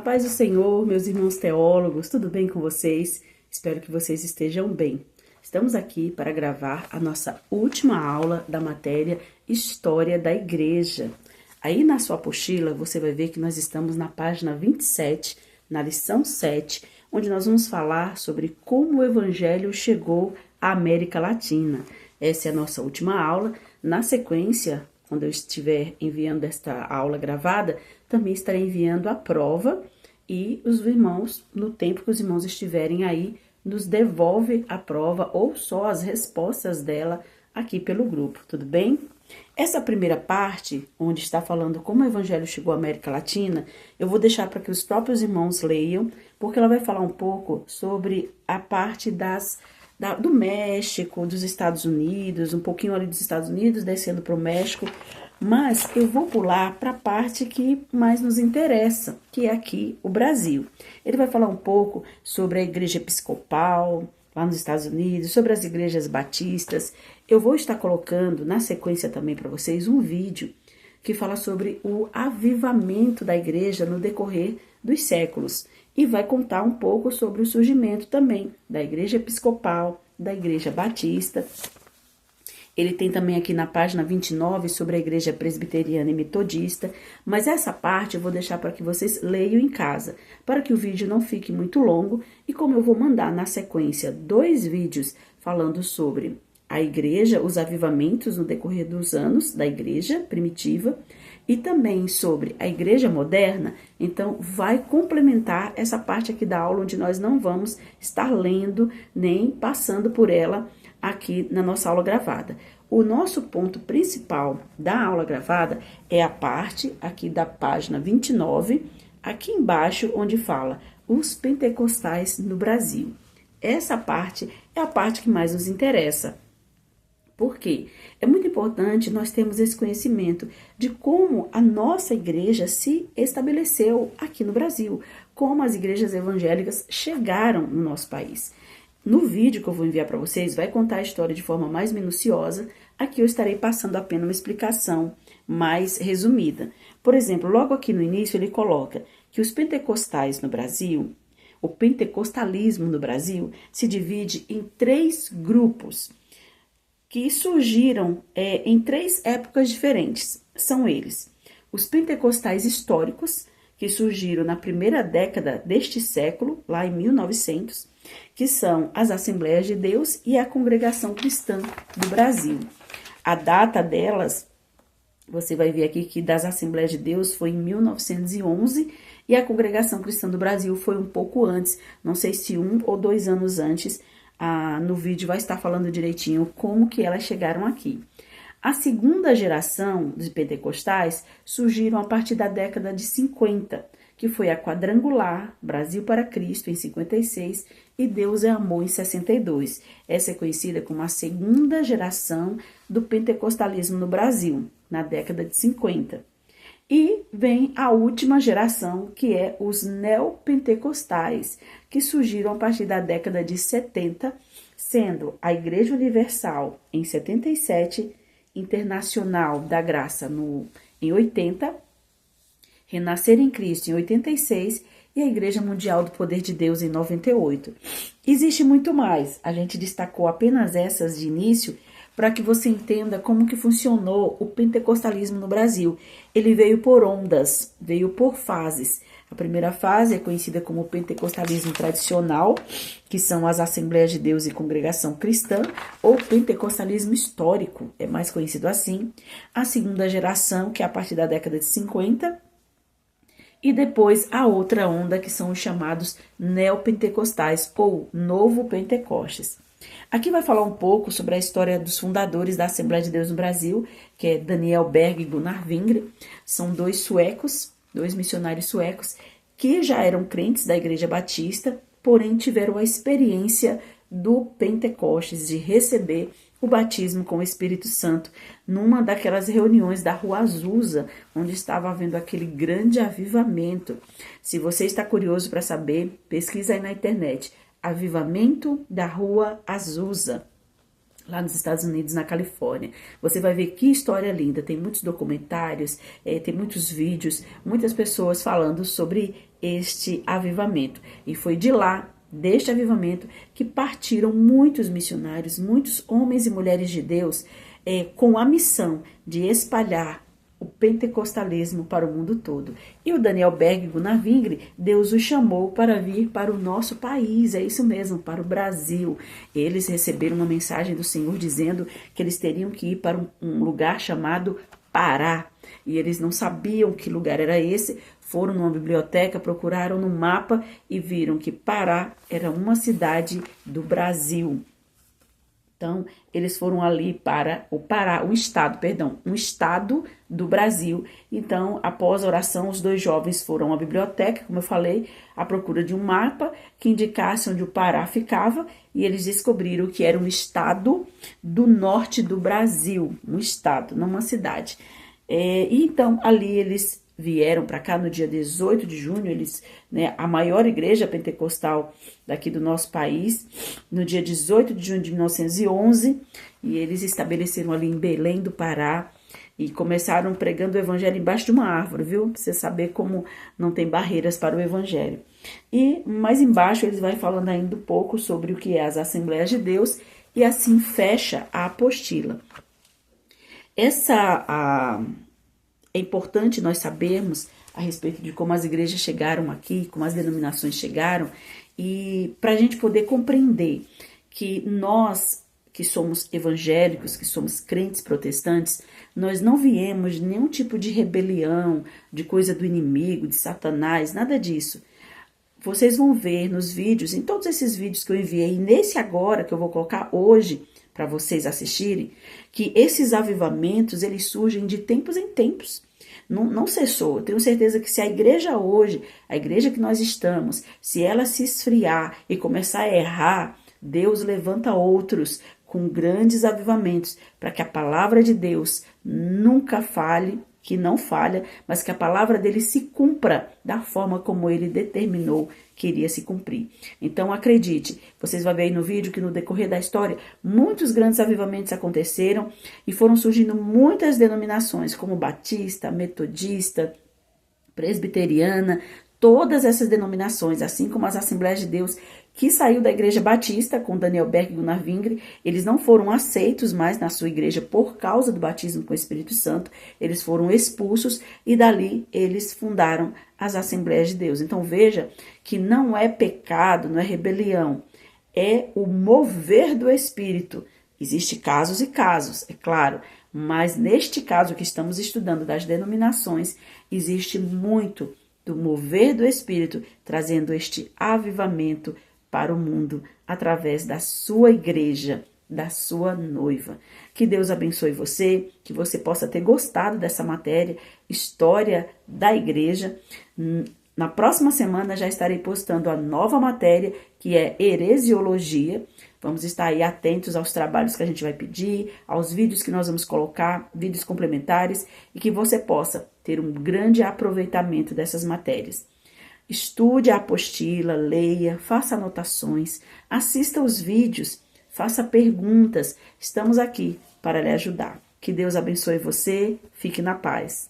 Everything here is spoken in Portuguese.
paz do Senhor, meus irmãos teólogos, tudo bem com vocês? Espero que vocês estejam bem. Estamos aqui para gravar a nossa última aula da matéria História da Igreja. Aí na sua apostila você vai ver que nós estamos na página 27, na lição 7, onde nós vamos falar sobre como o Evangelho chegou à América Latina. Essa é a nossa última aula. Na sequência, quando eu estiver enviando esta aula gravada, também estarei enviando a prova e os irmãos, no tempo que os irmãos estiverem aí, nos devolve a prova ou só as respostas dela aqui pelo grupo, tudo bem? Essa primeira parte, onde está falando como o Evangelho chegou à América Latina, eu vou deixar para que os próprios irmãos leiam, porque ela vai falar um pouco sobre a parte do México, dos Estados Unidos, um pouquinho ali dos Estados Unidos, descendo para o México, mas eu vou pular para a parte que mais nos interessa, que é aqui o Brasil. Ele vai falar um pouco sobre a igreja episcopal, lá nos Estados Unidos, sobre as igrejas batistas. Eu vou estar colocando na sequência também para vocês um vídeo que fala sobre o avivamento da igreja no decorrer dos séculos. E vai contar um pouco sobre o surgimento também da igreja episcopal, da igreja batista. Ele tem também aqui na página 29 sobre a igreja presbiteriana e metodista, mas essa parte eu vou deixar para que vocês leiam em casa, para que o vídeo não fique muito longo, e como eu vou mandar na sequência 2 vídeos falando sobre a igreja, os avivamentos no decorrer dos anos da igreja primitiva, e também sobre a igreja moderna, então vai complementar essa parte aqui da aula, onde nós não vamos estar lendo nem passando por ela aqui na nossa aula gravada. O nosso ponto principal da aula gravada é a parte aqui da página 29, aqui embaixo, onde fala os pentecostais no Brasil. Essa parte é a parte que mais nos interessa. Por quê? É muito importante nós termos esse conhecimento de como a nossa igreja se estabeleceu aqui no Brasil, como as igrejas evangélicas chegaram no nosso país. No vídeo que eu vou enviar para vocês, vai contar a história de forma mais minuciosa. Aqui eu estarei passando apenas uma explicação mais resumida. Por exemplo, logo aqui no início ele coloca que os pentecostais no Brasil, o pentecostalismo no Brasil, se divide em 3 grupos que surgiram em 3 épocas diferentes. São eles: os pentecostais históricos, que surgiram na primeira década deste século, lá em 1900, que são as Assembleias de Deus e a Congregação Cristã do Brasil. A data delas, você vai ver aqui que das Assembleias de Deus foi em 1911 e a Congregação Cristã do Brasil foi um pouco antes, não sei se 1 ou 2 anos antes. No vídeo vai estar falando direitinho como que elas chegaram aqui. A segunda geração dos pentecostais surgiram a partir da década de 50, que foi a quadrangular Brasil para Cristo em 56 e Deus é Amor em 62. Essa é conhecida como a segunda geração do pentecostalismo no Brasil, na década de 50. E vem a última geração, que é os neopentecostais, que surgiram a partir da década de 70, sendo a Igreja Universal em 77, Internacional da Graça em 80, Renascer em Cristo em 86 e a Igreja Mundial do Poder de Deus em 98. Existe muito mais, a gente destacou apenas essas de início para que você entenda como que funcionou o pentecostalismo no Brasil. Ele veio por ondas, veio por fases. A primeira fase é conhecida como pentecostalismo tradicional, que são as Assembleias de Deus e Congregação Cristã, ou pentecostalismo histórico, é mais conhecido assim. A segunda geração, que é a partir da década de 50, e depois a outra onda, que são os chamados neopentecostais, ou Novo Pentecostes. Aqui vai falar um pouco sobre a história dos fundadores da Assembleia de Deus no Brasil, que é Daniel Berg e Gunnar Wingre. São 2 suecos, 2 missionários suecos, que já eram crentes da Igreja Batista, porém tiveram a experiência do Pentecostes, de receber o batismo com o Espírito Santo, numa daquelas reuniões da Rua Azusa, onde estava havendo aquele grande avivamento. Se você está curioso para saber, pesquisa aí na internet. Avivamento da Rua Azusa, lá nos Estados Unidos, na Califórnia. Você vai ver que história linda, tem muitos documentários, tem muitos vídeos, muitas pessoas falando sobre este avivamento. E foi de lá, deste avivamento, que partiram muitos missionários, muitos homens e mulheres de Deus, com a missão de espalhar o pentecostalismo para o mundo todo. E o Daniel Berg Gunnar Wingre, Deus o chamou para vir para o nosso país, é isso mesmo, para o Brasil. Eles receberam uma mensagem do Senhor dizendo que eles teriam que ir para um lugar chamado Pará. E eles não sabiam que lugar era esse, foram numa biblioteca, procuraram no mapa e viram que Pará era uma cidade do Brasil. Então, eles foram ali para o Pará, um estado do Brasil. Então, após a oração, os dois jovens foram à biblioteca, como eu falei, à procura de um mapa que indicasse onde o Pará ficava, e eles descobriram que era um estado do norte do Brasil, um estado, não uma cidade. E então, ali eles vieram para cá no dia 18 de junho, a maior igreja pentecostal daqui do nosso país, no dia 18 de junho de 1911, e eles estabeleceram ali em Belém do Pará, e começaram pregando o evangelho embaixo de uma árvore, viu? Pra você saber como não tem barreiras para o evangelho. E mais embaixo eles vão falando ainda um pouco sobre o que é as Assembleias de Deus, e assim fecha a apostila. É importante nós sabermos a respeito de como as igrejas chegaram aqui, como as denominações chegaram, e para a gente poder compreender que nós, que somos evangélicos, que somos crentes protestantes, nós não viemos de nenhum tipo de rebelião, de coisa do inimigo, de Satanás, nada disso. Vocês vão ver nos vídeos, em todos esses vídeos que eu enviei, e nesse agora que eu vou colocar hoje, para vocês assistirem, que esses avivamentos, eles surgem de tempos em tempos. Não cessou. Eu tenho certeza que se a igreja hoje, a igreja que nós estamos, se ela se esfriar e começar a errar, Deus levanta outros com grandes avivamentos, para que a palavra de Deus nunca falhe, que não falha, mas que a palavra dele se cumpra da forma como ele determinou que iria se cumprir. Então acredite, vocês vão ver aí no vídeo que no decorrer da história, muitos grandes avivamentos aconteceram e foram surgindo muitas denominações, como batista, metodista, presbiteriana, todas essas denominações, assim como as Assembleias de Deus, que saiu da igreja batista com Daniel Berg e Gunnar Wingre, eles não foram aceitos mais na sua igreja por causa do batismo com o Espírito Santo, eles foram expulsos e dali eles fundaram as Assembleias de Deus. Então veja que não é pecado, não é rebelião, é o mover do Espírito. Existem casos e casos, é claro, mas neste caso que estamos estudando das denominações, existe muito do mover do Espírito, trazendo este avivamento para o mundo, através da sua igreja, da sua noiva. Que Deus abençoe você, que você possa ter gostado dessa matéria, História da Igreja. Na próxima semana já estarei postando a nova matéria, que é Heresiologia. Vamos estar aí atentos aos trabalhos que a gente vai pedir, aos vídeos que nós vamos colocar, vídeos complementares, e que você possa ter um grande aproveitamento dessas matérias. Estude a apostila, leia, faça anotações, assista os vídeos, faça perguntas. Estamos aqui para lhe ajudar. Que Deus abençoe você, fique na paz.